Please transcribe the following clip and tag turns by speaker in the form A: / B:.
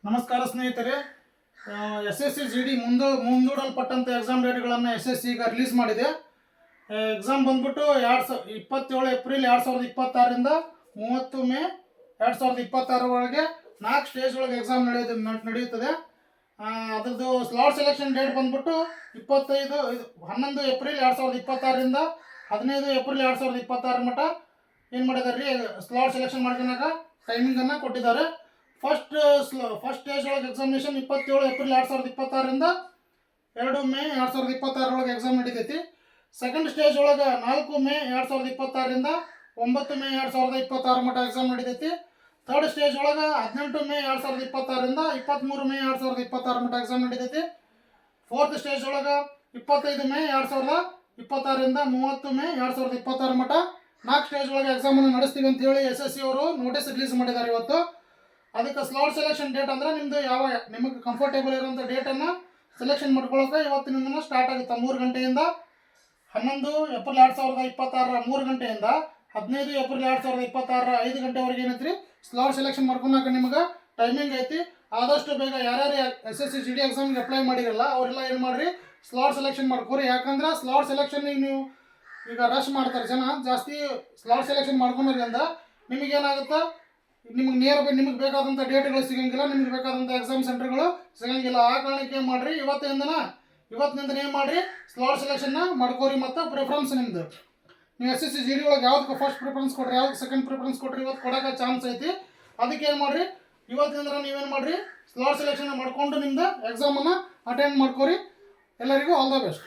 A: ನಮಸ್ಕಾರ ಸ್ನೇಹಿತರೆ. S S C G D ಮುಂದೂಡಲ್ಪಟ್ಟಂಥ ಎಕ್ಸಾಮ್ ಡೇಟ್ಗಳನ್ನು ಎಸ್ ಎಸ್ ಸಿ ಈಗ ರಿಲೀಸ್ ಮಾಡಿದೆ. ಎಕ್ಸಾಮ್ ಬಂದ್ಬಿಟ್ಟು 27 ಏಪ್ರಿಲ್ 2026ರಿಂದ 30 ಮೇ 2026 4 ಸ್ಟೇಜ್ ಒಳಗೆ ಎಕ್ಸಾಮ್ ನಡೆಯುತ್ತದೆ. ಅದ್ರದ್ದು ಸ್ಲಾಟ್ ಸೆಲೆಕ್ಷನ್ ಡೇಟ್ ಬಂದ್ಬಿಟ್ಟು 11 ಏಪ್ರಿಲ್ 2026ರಿಂದ 15 ಏಪ್ರಿಲ್ 2026 ಮಟ್ಟ ಏನು ಮಾಡಿದ್ದಾರೆ ರೀ, ಸ್ಲಾಟ್ ಸೆಲೆಕ್ಷನ್ ಮಾಡ್ಕೊಳಕ ಟೈಮಿಂಗನ್ನು ಕೊಟ್ಟಿದ್ದಾರೆ. ಫಸ್ಟ್ ಸ್ಟೇಜ್ ಒಳಗೆ ಎಕ್ಸಾಮಿನೇಷನ್ 27 ಏಪ್ರಿಲ್ 2026ರಿಂದ 2 ಮೇ 2026 ಎಕ್ಸಾಮ್ ನಡೀತೈತಿ. ಸೆಕೆಂಡ್ ಸ್ಟೇಜ್ ಒಳಗೆ 4 ಮೇ 2026ರಿಂದ 9 ಮೇ 2026 ಮಟ್ಟ ಎಕ್ಸಾಮ್ ನಡೀತೈತಿ. ಥರ್ಡ್ ಸ್ಟೇಜ್ ಒಳಗೆ 18 ಮೇ 2026ರಿಂದ 23 ಮೇ 2026 ಮಟ್ಟ ಎಕ್ಸಾಮ್ ನಡೀತೈತಿ. ಫೋರ್ತ್ ಸ್ಟೇಜ್ ಒಳಗೆ 25 ಮೇ 2026ರಿಂದ 30 ಮೇ 2026 ಮಟ್ಟ 4 ಸ್ಟೇಜ್ ಒಳಗೆ ಎಕ್ಸಾಮನ್ನು ನಡೆಸ್ತೀವಿ ಅಂತ ಹೇಳಿ ಎಸ್ ಎಸ್ ಸಿ ಅವರು ನೋಟಿಸ್ ರಿಲೀಸ್ ಮಾಡಿದ್ದಾರೆ ಇವತ್ತು. ಅದಕ್ಕೆ ಸ್ಲಾಟ್ ಸೆಲೆಕ್ಷನ್ ಡೇಟ್ ಅಂದರೆ ನಿಮ್ಮದು ನಿಮಗೆ ಕಂಫರ್ಟೇಬಲ್ ಇರೋಂಥ ಡೇಟನ್ನು ಸೆಲೆಕ್ಷನ್ ಮಾಡ್ಕೊಳ್ಳೋಕೆ ಇವತ್ತಿನಿಂದ ಸ್ಟಾರ್ಟ್ ಆಗುತ್ತೆ. 3 ಗಂಟೆಯಿಂದ 11 ಏಪ್ರಿಲ್ 2026 3 ಗಂಟೆಯಿಂದ 15 ಏಪ್ರಿಲ್ 2026 5 ಗಂಟೆವರೆಗೆ ಏನೈತಿ ಸ್ಲಾಟ್ ಸೆಲೆಕ್ಷನ್ ಮಾಡ್ಕೊಳಕ್ಕೆ ನಿಮಗೆ ಟೈಮಿಂಗ್ ಐತಿ. ಆದಷ್ಟು ಬೇಗ ಯಾರ್ಯಾರು S S C G D ಎಕ್ಸಾಮ್ಗೆ ಅಪ್ಲೈ ಮಾಡಿರಲ್ಲ ಅವರೆಲ್ಲ ಏನು ಮಾಡಿರಿ, ಸ್ಲಾಟ್ ಸೆಲೆಕ್ಷನ್ ಮಾಡ್ಕೊರಿ. ಯಾಕಂದ್ರೆ ಸ್ಲಾಟ್ ಸೆಲೆಕ್ಷನ್ನಿಗೆ ನೀವು ಈಗ ರಶ್ ಮಾಡ್ತಾರೆ ಜನ ಜಾಸ್ತಿ. ಸ್ಲಾಟ್ ಸೆಲೆಕ್ಷನ್ ಮಾಡ್ಕೊಂಡ್ರಿಂದ ನಿಮಗೇನಾಗುತ್ತೆ, ನಿಮಗೆ ಬೇಕಾದಂಥ ಡೇಟ್ಗಳು ಸಿಗಂಗಿಲ್ಲ, ನಿಮಗೆ ಬೇಕಾದಂಥ ಎಕ್ಸಾಮ್ ಸೆಂಟರ್ಗಳು ಸಿಗಂಗಿಲ್ಲ. ಆ ಕಾರಣಕ್ಕೆ ಏನು ಮಾಡಿರಿ, ಇವತ್ತಿನಿಂದ ಏನು ಮಾಡಿರಿ, ಸ್ಲಾಟ್ ಸೆಲೆಕ್ಷನ್ನ ಮಾಡ್ಕೋರಿ. ಮತ್ತು ಪ್ರಿಫರೆನ್ಸ್ ನಿಮ್ಮದು ನೀವು S S C G D ಒಳಗೆ ಯಾವ್ದಕ್ಕೆ ಫಸ್ಟ್ ಪ್ರಿಫರೆನ್ಸ್ ಕೊಡ್ರಿ, ಯಾವ್ದಕ್ಕೆ ಸೆಕೆಂಡ್ ಪ್ರಿಫರೆನ್ಸ್ ಕೊಡ್ರಿ, ಇವತ್ತು ಕೊಡೋಕೆ ಚಾನ್ಸ್ ಐತಿ. ಅದಕ್ಕೆ ಏನು ಮಾಡಿರಿ, ಇವತ್ತಿನಿಂದ ನೀವೇನು ಮಾಡಿರಿ, ಸ್ಲಾಟ್ ಸೆಲೆಕ್ಷನ್ ಮಾಡಿಕೊಂಡು ನಿಮ್ಮದು ಎಕ್ಸಾಮನ್ನು ಅಟೆಂಡ್ ಮಾಡ್ಕೋರಿ. ಎಲ್ಲರಿಗೂ ಆಲ್ ದ ಬೆಸ್ಟ್.